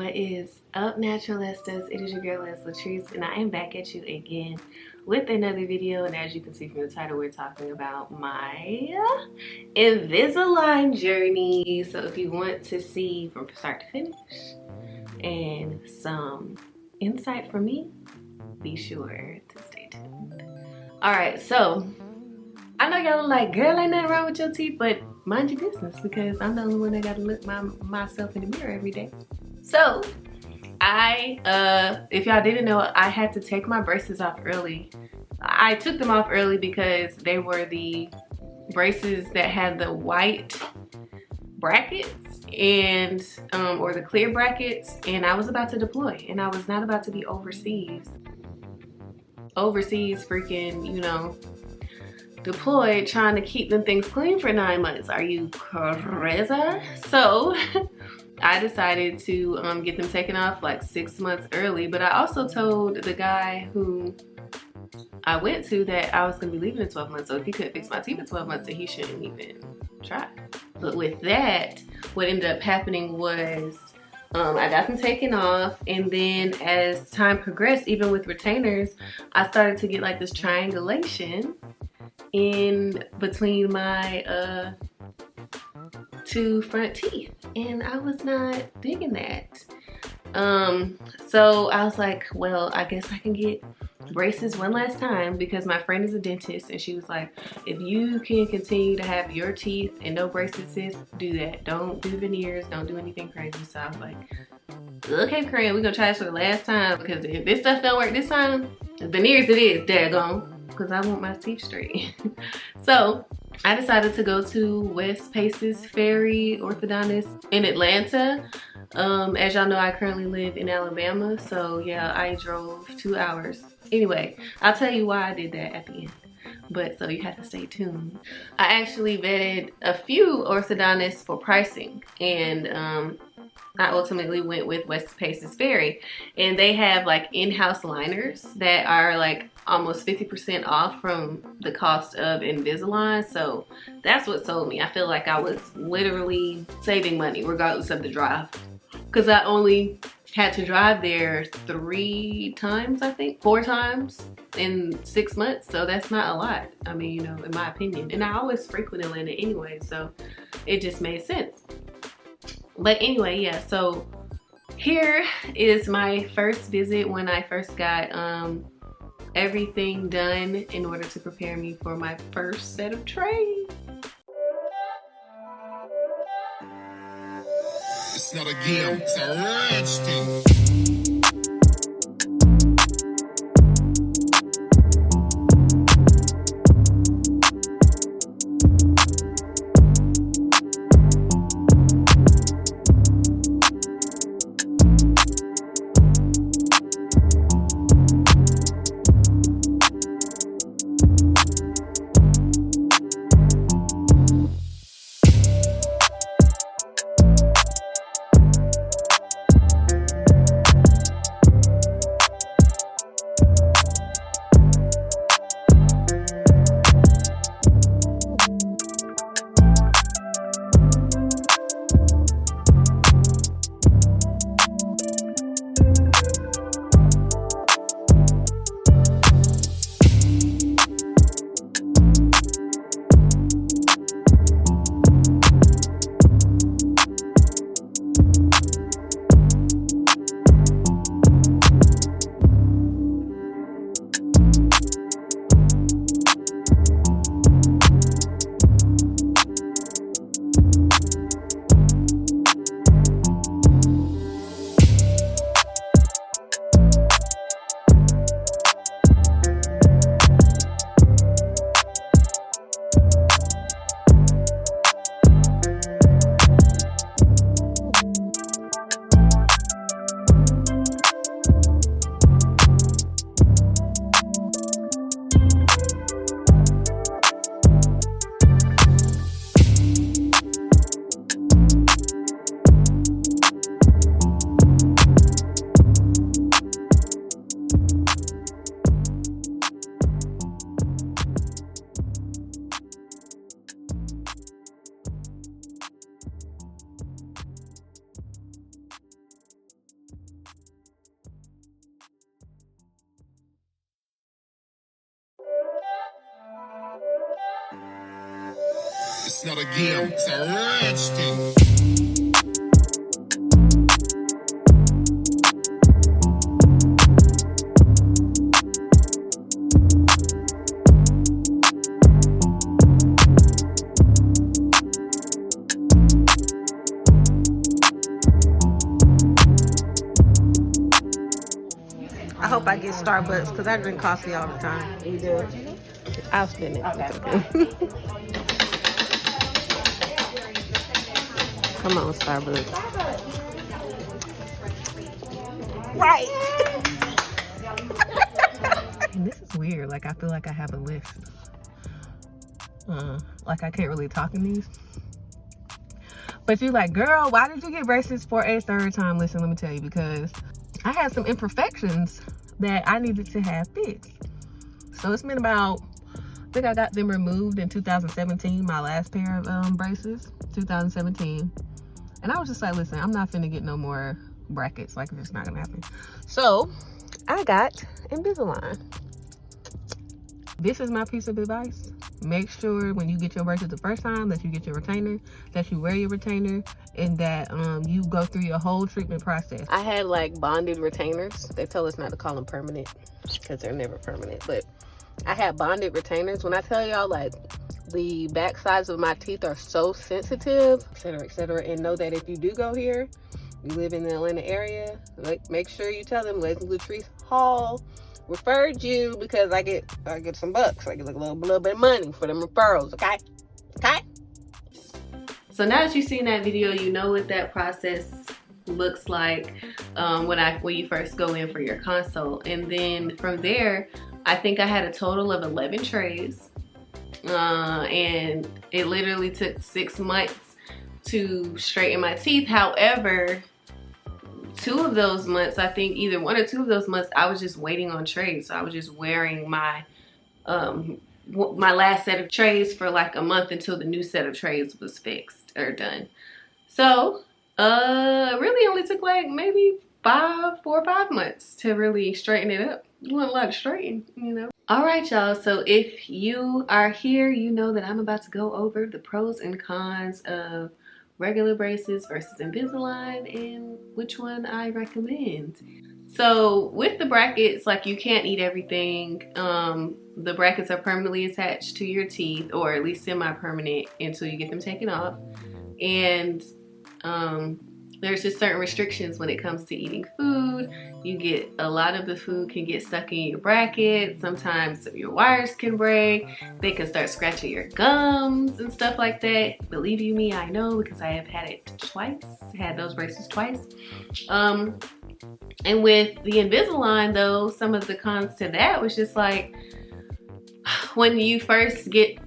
What is up, Naturalistas? It is your girl LATRICE, and I am back at you again with another video. And as you can see from the title, we're talking about my Invisalign journey. So if you want to see from start to finish and some insight from me, be sure to stay tuned. All right, so I know y'all are like, girl, ain't nothing wrong with your teeth, but mind your business, because I'm the only one that got to look myself in the mirror every day. So if y'all didn't know, I had to take my braces off early. I took them off early because they were the braces that had the white brackets and or the clear brackets, and I was about to deploy, and I was not about to be overseas freaking, you know, deployed trying to keep them things clean for 9 months. Are you crazy? So I decided to get them taken off like 6 months early, but I also told the guy who I went to that I was gonna be leaving in 12 months, so if he couldn't fix my teeth in 12 months, then he shouldn't even try. But with that, what ended up happening was I got them taken off, and then as time progressed, even with retainers, I started to get like this triangulation in between my two front teeth, and I was not digging that. So I was like, well, I guess I can get braces one last time, because my friend is a dentist, and she was like, if you can continue to have your teeth and no braces, sis, do that. Don't do veneers, don't do anything crazy. So I was like, okay, friend, we're gonna try this for the last time, because if this stuff don't work this time, veneers it is, daggone, because I want my teeth straight. So I decided to go to West Paces Ferry Orthodontist in Atlanta. As y'all know, I currently live in Alabama, so yeah, I drove 2 hours. Anyway, I'll tell you why I did that at the end, but so you have to stay tuned. I actually vetted a few orthodontists for pricing, and I ultimately went with West Paces Ferry, and they have like in-house liners that are like almost 50% off from the cost of Invisalign. So that's what sold me. I feel like I was literally saving money regardless of the drive, because I only had to drive there 3 times, I think 4 times in 6 months. So that's not a lot, I mean, you know, in my opinion. And I always frequent Atlanta anyway, so it just made sense. But anyway, yeah, so here is my first visit when I first got everything done in order to prepare me for my first set of trays. It's not a game, it's a rich thing. It's not a game, it's a rich thing. I hope I get Starbucks because I drink coffee all the time. You do it? I'll spend it. Okay. Come on, Starbucks. Right. And this is weird. Like, I feel like I have a list. Like, I can't really talk in these. But you're like, girl, why did you get braces for a third time? Listen, let me tell you, because I had some imperfections that I needed to have fixed. So it's been about, I think I got them removed in 2017, my last pair of braces, 2017. And I was just like, listen, I'm not finna get no more brackets. Like, it's not gonna happen. So I got Invisalign. This is my piece of advice. Make sure when you get your braces the first time that you get your retainer, that you wear your retainer, and that you go through your whole treatment process. I had like bonded retainers. They tell us not to call them permanent because they're never permanent, but I had bonded retainers. When I tell y'all, like, the back sides of my teeth are so sensitive, etc., and know that if you do go here, you live in the Atlanta area, like, make sure you tell them LATRICE Hall referred you, because I get some bucks. I get like a little bit of money for them referrals. Okay. So now that you've seen that video, you know what that process looks like when you first go in for your consult. And then from there, I think I had a total of 11 trays. And it literally took 6 months to straighten my teeth. However, 2 of those months, I think either 1 or 2 of those months, I was just waiting on trays. So I was just wearing my last set of trays for like a month until the new set of trays was fixed or done. So really only took like maybe 4 or 5 months to really straighten it up. It wasn't a lot of straightening, you know. All right, y'all. So if you are here, you know that I'm about to go over the pros and cons of regular braces versus Invisalign and which one I recommend. So with the brackets, like, you can't eat everything. The brackets are permanently attached to your teeth, or at least semi-permanent until you get them taken off. And there's just certain restrictions when it comes to eating food. You get, a lot of the food can get stuck in your bracket. Sometimes your wires can break. They can start scratching your gums and stuff like that. Believe you me, I know, because I have had it twice. Had those braces twice. And with the Invisalign though, some of the cons to that was just like, when you first get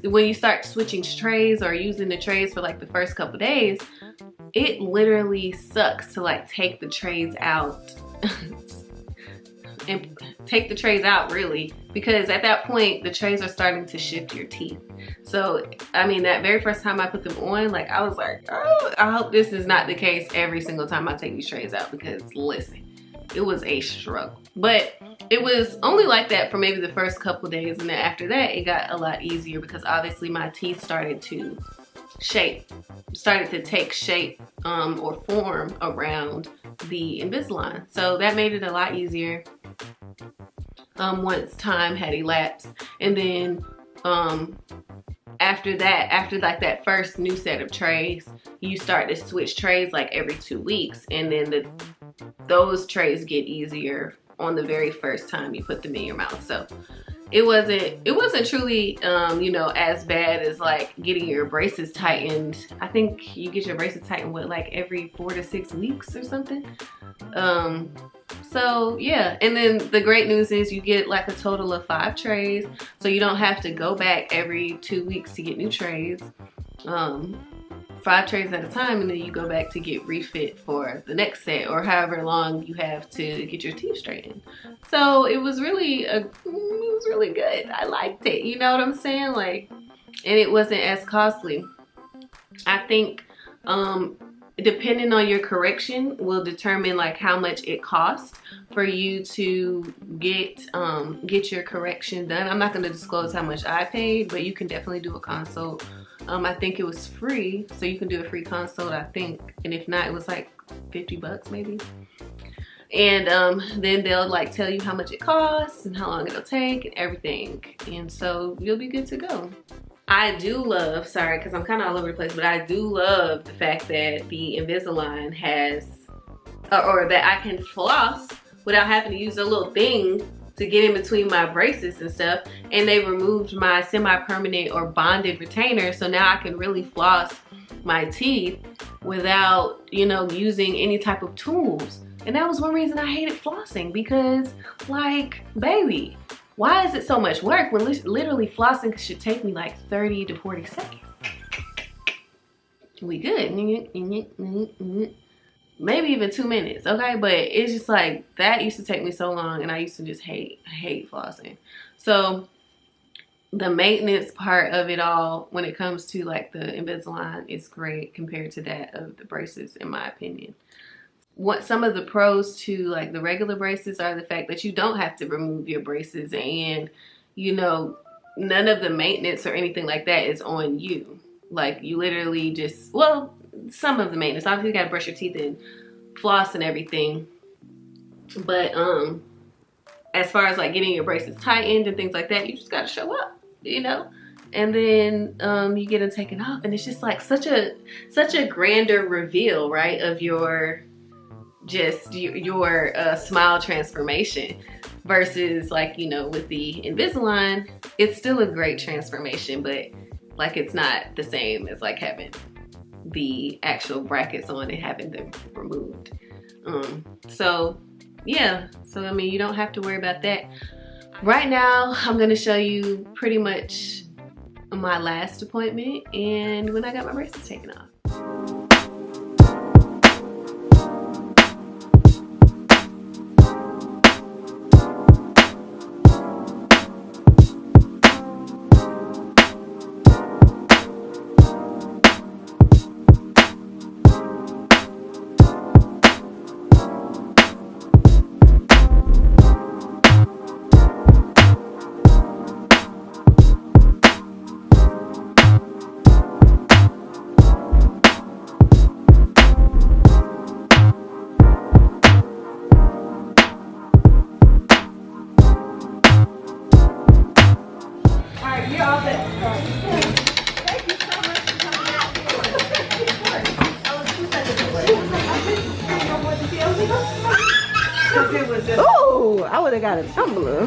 when you start switching trays or using the trays for like the first couple days, it literally sucks to like take the trays out and take the trays out, really, because at that point the trays are starting to shift your teeth. So I mean, that very first time I put them on, like, I was like, oh, I hope this is not the case every single time I take these trays out, because listen, it was a struggle. But it was only like that for maybe the first couple days, and then after that it got a lot easier, because obviously my teeth started to take shape or form around the Invisalign. So that made it a lot easier once time had elapsed. And then after like that first new set of trays, you start to switch trays like every 2 weeks, and then those trays get easier on the very first time you put them in your mouth. So it wasn't truly you know, as bad as like getting your braces tightened. I think you get your braces tightened with like every 4 to 6 weeks or something. So yeah, and then the great news is you get like a total of 5 trays, so you don't have to go back every 2 weeks to get new trays. 5 trays at a time, and then you go back to get refit for the next set, or however long you have to get your teeth straightened. So it was really good. I liked it, you know what I'm saying? Like, and it wasn't as costly. I think depending on your correction will determine like how much it costs for you to get your correction done. I'm not going to disclose how much I paid, but you can definitely do a consult I think it was free, so you can do a free consult, I think. And if not, it was like 50 bucks maybe. And then they'll like tell you how much it costs and how long it'll take and everything. And so you'll be good to go. I do love, sorry, because I'm kind of all over the place, but I do love the fact that the Invisalign has, or that I can floss without having to use a little thing to get in between my braces and stuff. And they removed my semi-permanent or bonded retainer, so now I can really floss my teeth without, you know, using any type of tools. And that was one reason I hated flossing, because like, baby, why is it so much work when literally flossing should take me like 30 to 40 seconds? We good. Maybe even 2 minutes, okay? But it's just like, that used to take me so long, and I used to just hate flossing. So the maintenance part of it all, when it comes to like the Invisalign, is great compared to that of the braces, in my opinion. What some of the pros to like the regular braces are the fact that you don't have to remove your braces, and you know, none of the maintenance or anything like that is on you. Like, you literally just, well, some of the maintenance, obviously you gotta brush your teeth and floss and everything, but as far as like getting your braces tightened and things like that, you just gotta show up, you know. And then you get them taken off, and it's just like such a grander reveal, right, of your smile transformation, versus like, you know, with the Invisalign, it's still a great transformation, but like, it's not the same as like having the actual brackets on and having them removed. So yeah, so I mean, you don't have to worry about that. Right now, I'm gonna show you pretty much my last appointment and when I got my braces taken off. Oh, I would have got a tumbler,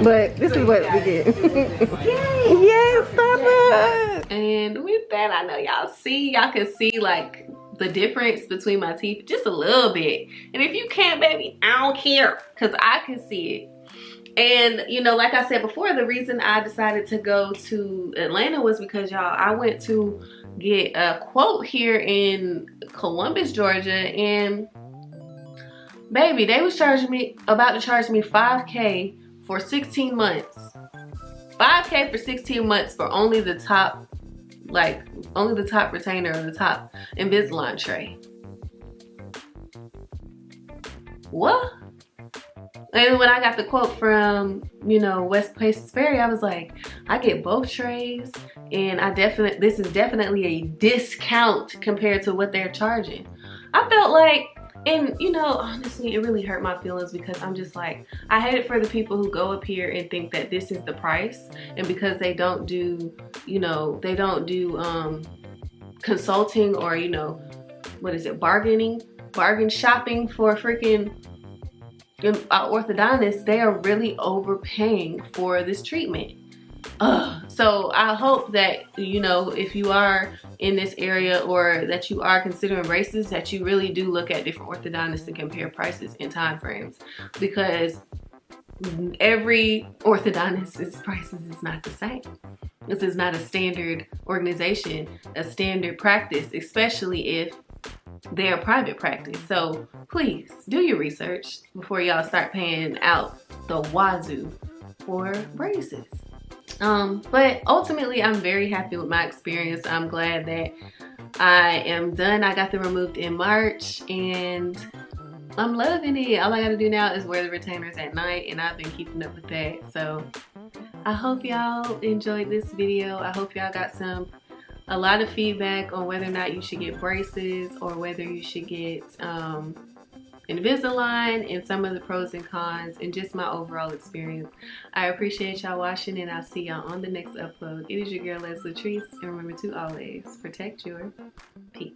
but this is what we get. Yes, Papa. And with that, I know y'all can see like the difference between my teeth just a little bit. And if you can't, baby, I don't care, because I can see it. And you know, like I said before, the reason I decided to go to Atlanta was because, y'all, I went to get a quote here in Columbus, Georgia, and baby, they was about to charge me $5K for 16 months. $5K for 16 months for only the top retainer or the top Invisalign tray. What? And when I got the quote from, you know, West Paces Ferry, I was like, I get both trays, and this is definitely a discount compared to what they're charging. I felt like, and you know, honestly, it really hurt my feelings, because I'm just like, I hate it for the people who go up here and think that this is the price, and because they don't do, you know, consulting, or, you know, what is it, bargain shopping for freaking orthodontists, they are really overpaying for this treatment. So I hope that, you know, if you are in this area or that you are considering braces, that you really do look at different orthodontists and compare prices and time frames, because every orthodontist's prices is not the same. This is not a standard organization, a standard practice, especially if they're a private practice. So please do your research before y'all start paying out the wazoo for braces. But ultimately, I'm very happy with my experience. I'm glad that I am done. I got them removed in March, and I'm loving it. All I gotta do now is wear the retainers at night, and I've been keeping up with that. So I hope y'all enjoyed this video. I hope y'all got some a lot of feedback on whether or not you should get braces or whether you should get Invisalign, and some of the pros and cons, and just my overall experience. I appreciate y'all watching, and I'll see y'all on the next upload. It is your girl, LATRICE, and remember to always protect your peace.